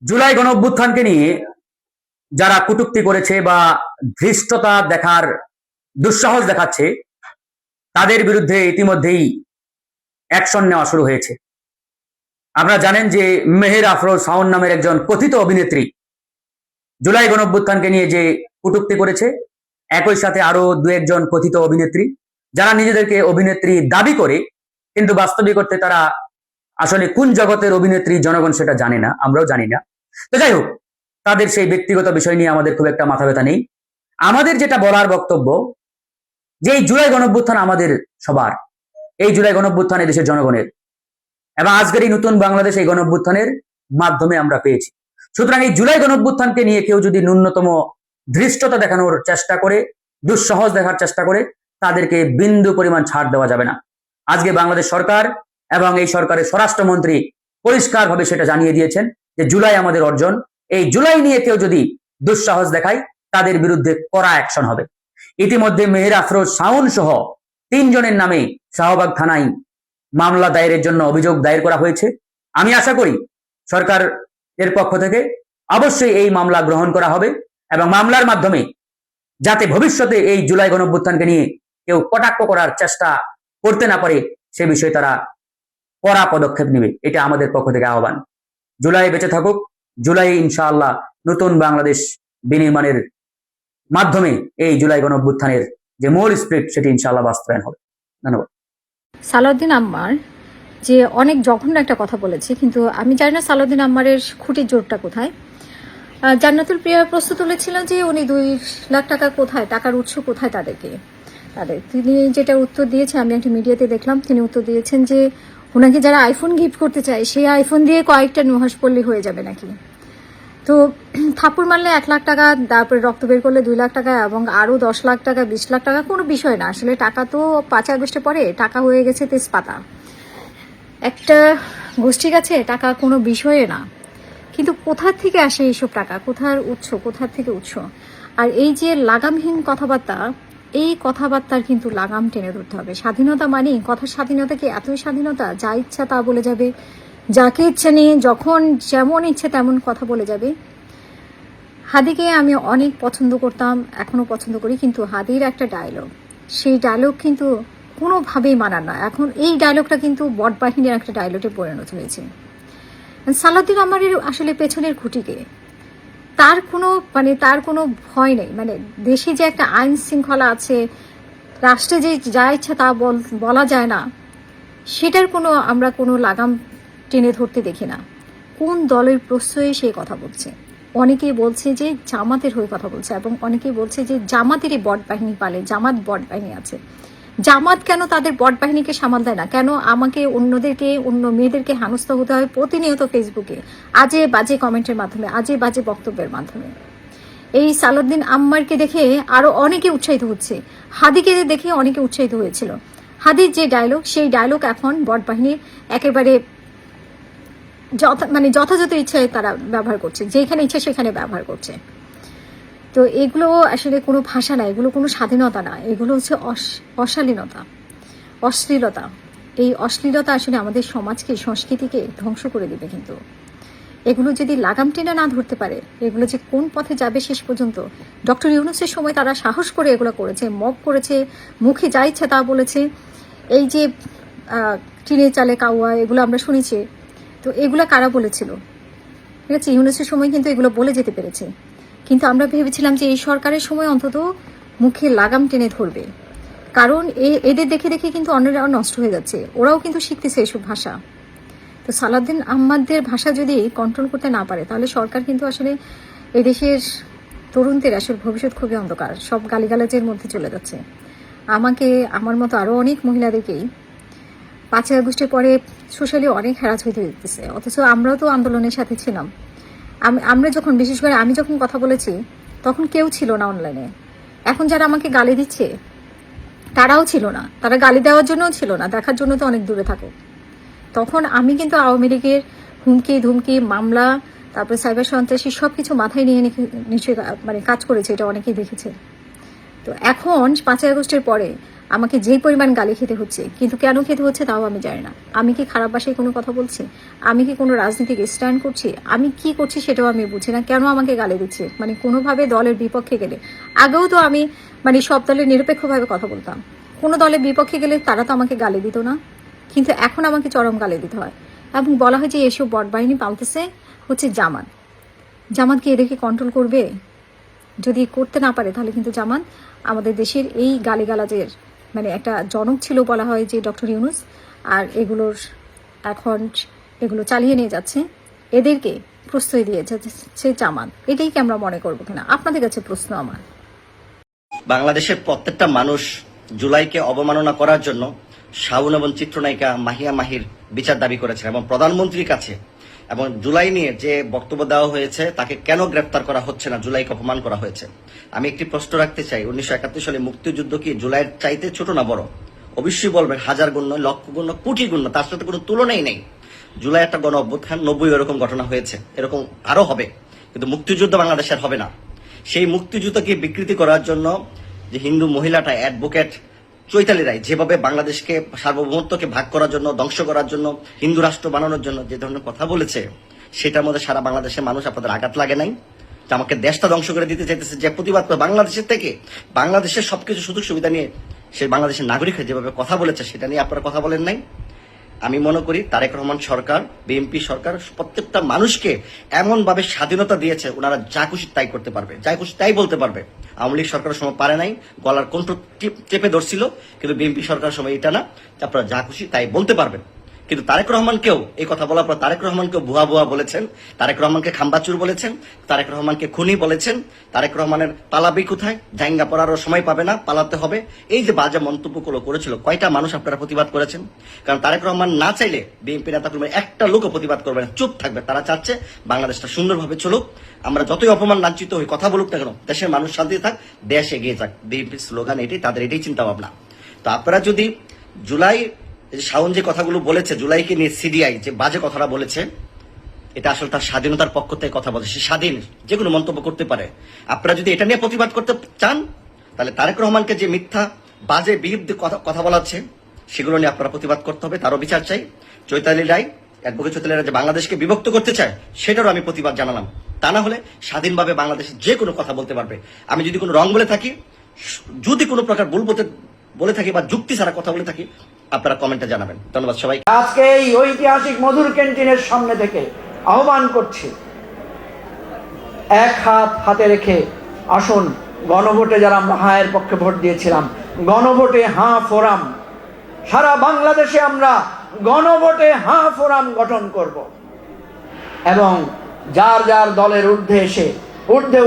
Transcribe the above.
জুলাই গণঅভ্যুত্থানকে নিয়ে যারা কটূক্তি করেছে বা ধৃষ্টতা দেখার দুঃসাহস দেখাচ্ছে, তাদের বিরুদ্ধে ইতিমধ্যেই অ্যাকশন নেওয়া শুরু হয়েছে। আপনারা জানেন যে মেহের আফরোজ শাওন নামের একজন কথিত অভিনেত্রী জুলাই গণঅভ্যুত্থানকে নিয়ে যে কটূক্তি করেছে, একই সাথে আরো দু একজন কথিত অভিনেত্রী যারা নিজেদেরকে অভিনেত্রী দাবি করে, কিন্তু বাস্তবিক অর্থে তারা আসলে কোন জগতের অভিনেত্রী জনগণ সেটা জানে না, আমরাও জানি না। তো যাই হোক, তাদের সেই ব্যক্তিগত বিষয় নিয়ে আমাদের খুব একটা মাথা ব্যথা নেই। আমাদের যেটা বলার বক্তব্য, যে এই জুলাই গণঅভ্যুত্থান আমাদের সবার, এই জুলাই গণঅভ্যুত্থান এদেশের জনগণের, এবং আজকের এই নতুন বাংলাদেশ এই গণঅভ্যুত্থানের মাধ্যমে আমরা পেয়েছি। সুতরাং এই জুলাই গণঅভ্যুত্থানকে নিয়ে কেউ যদি ন্যূনতম ধৃষ্টতা দেখানোর চেষ্টা করে, দুঃসাহস দেখার চেষ্টা করে, তাদেরকে বিন্দু পরিমাণ ছাড় দেওয়া যাবে না। আজকে বাংলাদেশ সরকার এবং এই সরকারের স্বরাষ্ট্রমন্ত্রী পরিষ্কারভাবে সেটা জানিয়ে দিয়েছেন যে জুলাই আমাদের অর্জন। এই জুলাই নিয়ে কেউ যদি দুঃসাহস দেখায়, তাদের বিরুদ্ধে কড়া অ্যাকশন হবে। ইতিমধ্যে মেহের আফরোজ শাওন সহ 3 জনের নামে শাহবাগ থানায় মামলা দায়েরের জন্য অভিযোগ দায়ের করা হয়েছে। আমি আশা করি সরকার এর পক্ষ থেকে অবশ্যই এই মামলা গ্রহণ করা হবে এবং মামলার মাধ্যমে যাতে ভবিষ্যতে এই জুলাই গণঅভ্যুত্থানকে নিয়ে কেউ কটাক্ষ করার চেষ্টা করতে না পারে, সে বিষয়ে তারা কড়া পদক্ষেপ নেবে। এটা আমাদের পক্ষ থেকে আহ্বান। জুলাই বেঁচে থাকুক। জুলাই ইনশাআল্লাহ নতুন বাংলাদেশ বিনির্মাণের মাধ্যমে এই জুলাই গণঅভ্যুত্থানের যে মূল স্পিরিট, সেটি ইনশাআল্লাহ বাস্তবায়ন হবে। ধন্যবাদ। সালাউদ্দিন আম্মার যে অনেক জঘন্য একটা কথা বলেছে, কিন্তু আমি জানি না সালাউদ্দিন আম্মারের খুঁটির জোরটা কোথায়। জান্নাতুল প্রিয়া প্রশ্ন তুলেছিল যে উনি 2 লাখ টাকা কোথায়, টাকার উৎস কোথায় তাদের। তিনি যেটা উত্তর দিয়েছেন, আমি একটা মিডিয়াতে দেখলাম, তিনি উত্তর দিয়েছেন যে ওনাকে যারা আইফোন গিফট করতে চায়, সেই আইফোন দিয়ে কয়েকটা নুহাস পল্লী হয়ে যাবে নাকি। তো থাপ্পড় মারলে 1 লাখ টাকা, তারপরে রক্ত বের করলে 2 লাখ টাকা, এবং আরও 10 লাখ টাকা, 20 লাখ টাকা কোনো বিষয় না। আসলে টাকা তো 5 আগস্টে পরে টাকা হয়ে গেছে তেজপাতা। একটা গোষ্ঠীর কাছে টাকা কোনো বিষয়ে না। কিন্তু কোথা থেকে আসে এইসব টাকা, কোথার উৎস, কোথার থেকে উৎস? আর এই যে লাগামহীন কথাবার্তা, এই কথাবার্তার কিন্তু লাগাম টেনে ধরতে হবে। স্বাধীনতা মানে কথার স্বাধীনতা কি এতই স্বাধীনতা যা ইচ্ছা তা বলে যাবে, যাকে ইচ্ছে নিয়ে যখন যেমন ইচ্ছে তেমন কথা বলে যাবে? হাদিকে আমি অনেক পছন্দ করতাম, এখনো পছন্দ করি, কিন্তু হাদির একটা ডায়লগ, সেই ডায়লগ কিন্তু কোনোভাবেই মানার না। এখন এই ডায়লগটা কিন্তু বট বাহিনীর একটা ডায়লগে পরিণত হয়েছে। সালাউদ্দিন আম্মারের আসলে পেছনের খুঁটিকে, তার কোনো ভয় নেই। দেশে যে একটা আইন শৃঙ্খলা আছে, রাষ্ট্রে যে যা ইচ্ছা তা বলা যায় না, সেটার আমরা কোনো লাগাম টেনে ধরতে দেখি না। কোন দলের প্রশ্রয়ে সে কথা বলছে? অনেকেই বলছে যে জামাতের হয়ে কথা বলছে, এবং অনেকেই বলছে যে জামাতেরই বট বাহিনী পালে, জামাত বট বাহিনী আছে। জামাত কেন তাদের বট বাহিনীকে সামাল দেয় না? কেন আমাকে অন্য মেয়েদেরকে হেনস্থা হতে হয় প্রতিনিয়ত ফেসবুকে আজে বাজে কমেন্টের মাধ্যমে, আজে বাজে বক্তব্যের মাধ্যমে? এই সালাউদ্দিন আম্মারকে দেখে আরো অনেকে উৎসাহিত হচ্ছে, হাদিকে দেখে অনেকে উৎসাহিত হয়েছিল। হাদির যে ডায়লগ, সেই ডায়লগ এখন বট বাহিনীর একেবারে যথাযথ ইচ্ছায় তারা ব্যবহার করছে, যেখানে ইচ্ছা সেখানে ব্যবহার করছে। তো এগুলো আসলে কোনো ভাষা না, এগুলো কোনো স্বাধীনতা না, এগুলো হচ্ছে অশালীনতা, অশ্লীলতা। এই অশ্লীলতা আসলে আমাদের সমাজকে, সংস্কৃতিকে ধ্বংস করে দিবে। কিন্তু এগুলো যদি লাগাম টেনে না ধরতে পারে, এগুলো যে কোন পথে যাবে শেষ পর্যন্ত। ডক্টর ইউনূসের সময় তারা সাহস করে এগুলো করেছে, মব করেছে, মুখে যা ইচ্ছা তা বলেছে। এই যে টিনে চালে কাউয়া, এগুলো আমরা শুনেছি। তো এগুলো কারা বলেছিল? ঠিক আছে, ইউনূসের সময় কিন্তু এগুলো বলে যেতে পেরেছে। কিন্তু আমরা ভেবেছিলাম যে এই সরকারের সময় অন্তত মুখে লাগাম টেনে ধরবে, কারণ এদের দেখে দেখে কিন্তু অন্যরাও নষ্ট হয়ে যাচ্ছে, ওরাও কিন্তু শিখতেছে এসব ভাষা। তো সালাউদ্দিন আহমাদের ভাষা যদি কন্ট্রোল করতে না পারে, তাহলে সরকার কিন্তু আসলে এই দেশের তরুণদের আসলে ভবিষ্যৎ খুবই অন্ধকার, সব গালিগালাজের মধ্যে চলে যাচ্ছে। আমার মতো আরও অনেক মহিলাদেরকেই 5 আগস্টের পরে সোশ্যালি অনেক হ্যারাস হইতে দিতেছে, অথচ আমরাও তো আন্দোলনের সাথে ছিলাম। আমরা যখন, বিশেষ করে আমি যখন কথা বলেছি, তখন কেউ ছিল না অনলাইনে। এখন যারা আমাকে গালি দিচ্ছে তারাও ছিল না, তারা গালি দেওয়ার জন্যও ছিল না, দেখার জন্য তো অনেক দূরে থাকো। তখন আমি কিন্তু আওয়ামী লীগের হুমকি ধুমকি, মামলা, তারপরে সাইবার সন্ত্রাসী সব কিছু মাথায় নিয়ে নিশ্চয়ই কাজ করেছে, এটা অনেকেই দেখেছে। তো এখন 5 আগস্টের পরে আমাকে যেই পরিমাণ গালি খেতে হচ্ছে, কিন্তু কেন খেতে হচ্ছে তাও আমি জানি না। আমি কি খারাপ ভাষায় কোনো কথা বলছি? আমি কি কোনো রাজনীতিক স্ট্যান্ড করছি? আমি কি করছি সেটাও আমি বুঝি না। কেন আমাকে গালি দিচ্ছে? মানে কোনোভাবে দলের বিপক্ষে গেলে, আগেও তো আমি মানে সব দলের নিরপেক্ষভাবে কথা বলতাম, কোনো দলের বিপক্ষে গেলে তারা তো আমাকে গালি দিত না, কিন্তু এখন আমাকে চরম গালি দিতে হয়। এবং বলা হয় যে এসব বট বাহিনী পালতেছে হচ্ছে জামাত। জামাত কি এদেরকে কন্ট্রোল করবে? যদি করতে না পারে তাহলে কিন্তু জামাত আমাদের দেশের এই গালিগালাজের মানে একটা জনক ছিল বলা হয় যে ডক্টর ইউনূস, আর এগুলোর এখন এগুলো চালিয়ে নিয়ে যাচ্ছে, এদেরকে প্রশ্রয় দিয়ে যাচ্ছে জামাত। এটাই কি আমরা মনে করবো কিনা? আপনাদের কাছে প্রশ্ন আমার। বাংলাদেশের প্রত্যেকটা মানুষ জুলাইকে অবমাননা করার জন্য শাওন এবং চিত্রনায়িকা মাহিয়া মাহির বিচার দাবি করেছেন এবং প্রধানমন্ত্রীর কাছে, এবং জুলাই নিয়ে যে বক্তব্য দেওয়া হয়েছে তাকে কেন গ্রেপ্তার করা হচ্ছে না, জুলাইকে অপমান করা হয়েছে। আমি একটি প্রশ্ন রাখতে চাই, 1971 সালে মুক্তিযুদ্ধ কি জুলাইয়ের চাইতে ছোট না বড়? অবশ্যই বলবেন হাজার গুণ নয়, লক্ষ গুণ নয়, কোটি গুণ নয়, তার সাথে কোনো তুলনাই নেই। জুলাই একটা গণ অভ্যুত্থান, 90 এরকম ঘটনা হয়েছে, এরকম আরো হবে, কিন্তু মুক্তিযুদ্ধ বাংলাদেশের হবে না। সেই মুক্তিযুদ্ধকে বিকৃতি করার জন্য যে হিন্দু মহিলাটা অ্যাডভোকেট চৈতালি রায় যেভাবে বাংলাদেশকে সার্বভৌমত্বকে ভাগ করার জন্য, ধ্বংস করার জন্য, হিন্দু রাষ্ট্র বানানোর জন্য যে ধরনের কথা বলেছে, সেটার মধ্যে সারা বাংলাদেশের মানুষ আপনাদের আঘাত লাগে নাই? যে আমাকে দেশটা ধ্বংস করে দিতে চাইতেছে, যে প্রতিবাদ করে বাংলাদেশের থেকে, বাংলাদেশের সবকিছু সুযোগ সুবিধা নিয়ে সে বাংলাদেশের নাগরিক হয়ে যেভাবে কথা বলেছে, সেটা নিয়ে আপনারা কথা বলেন নাই। আমি মনে করি তারেক রহমান সরকার, বিএনপি সরকার প্রত্যেকটা মানুষকে এমন ভাবে স্বাধীনতা দিয়েছে, ওনারা যা খুশি তাই করতে পারবে, যা খুশি তাই বলতে পারবে। আওয়ামী লীগ সরকারের সময় পারে নাই, গলার কণ্ঠ চেপে ধরছিল, কিন্তু বিএনপি সরকারের সময় এটা না, আপনারা যা খুশি তাই বলতে পারবেন। কিন্তু তারেক রহমানকেও এই কথা বলার পর তারেক রহমানকেও ভুয়া ভুয়া বলেছেন, তারেক রহমানকে খাম্বাচুর বলেছেন, তারেক রহমানকে খুনি বলেছেন, তারেক রহমানের পালাবি কোথায়, জাইঙ্গা পড়ারও সময় পাবে না, পালাতে হবে, এই যে বাজে মন্তব্যগুলো করেছিল, কয়টা মানুষ আপনারা প্রতিবাদ করেছেন? কারণ তারেক রহমান না চাইলে বিএনপি নেতা কর্মী একটা লোকও প্রতিবাদ করবে না, চুপ থাকবে। তারা চাচ্ছে বাংলাদেশটা সুন্দরভাবে চলুক, আমরা যতই অপমান লাঞ্ছিত হই, কথা বলুক না কেন, দেশের মানুষ শান্তি থাক, দেশ এগিয়ে যাক। বিএনপির স্লোগান এটাই, তাদের এটাই চিন্তা ভাবনা। তো আপনারা যদি জুলাই শাওন যে কথাগুলো বলেছে, জুলাইকে নিয়ে সিডিআই যে বাজে কথাটা বলেছে, এটা আসলে তার স্বাধীনতার পক্ষ থেকে কথা বলে, সে স্বাধীন, যে কোনো মন্তব্য করতে পারে। আপনারা যদি এটা নিয়ে প্রতিবাদ করতে চান, তাহলে তারেক রহমানকে যে মিথ্যা বাজে বিরুদ্ধে কথা বলাচ্ছে, সেগুলো নিয়ে আপনারা প্রতিবাদ করতে হবে, তারও বিচার চাই। চৈতালি রায়, অ্যাডভোকেট চৈতালি রায় যে বাংলাদেশকে বিভক্ত করতে চায়, সেটারও আমি প্রতিবাদ জানালাম। তা না হলে স্বাধীনভাবে বাংলাদেশে যে কোনো কথা বলতে পারবে। আমি যদি কোনো রং বলে থাকি, যদি কোনো প্রকার ভুল বলে থাকি বা যুক্তি ছাড়া কথা বলে থাকি, আপনারা কমেন্টে জানাবেন। ধন্যবাদ সবাই। আজকে এই ঐতিহাসিক মধুর ক্যান্টিনের সামনে থেকে আহ্বান করছি, এক হাত হাতে রেখে আসুন, গণভোটে যারা আমরা হায়ের পক্ষে ভোট দিয়েছিলাম, গণভোটে হাঁ ফোরাম, সারা বাংলাদেশে আমরা গণভোটে হাঁ ফোরাম গঠন করব এবং যার যার দলের ঊর্ধ্বে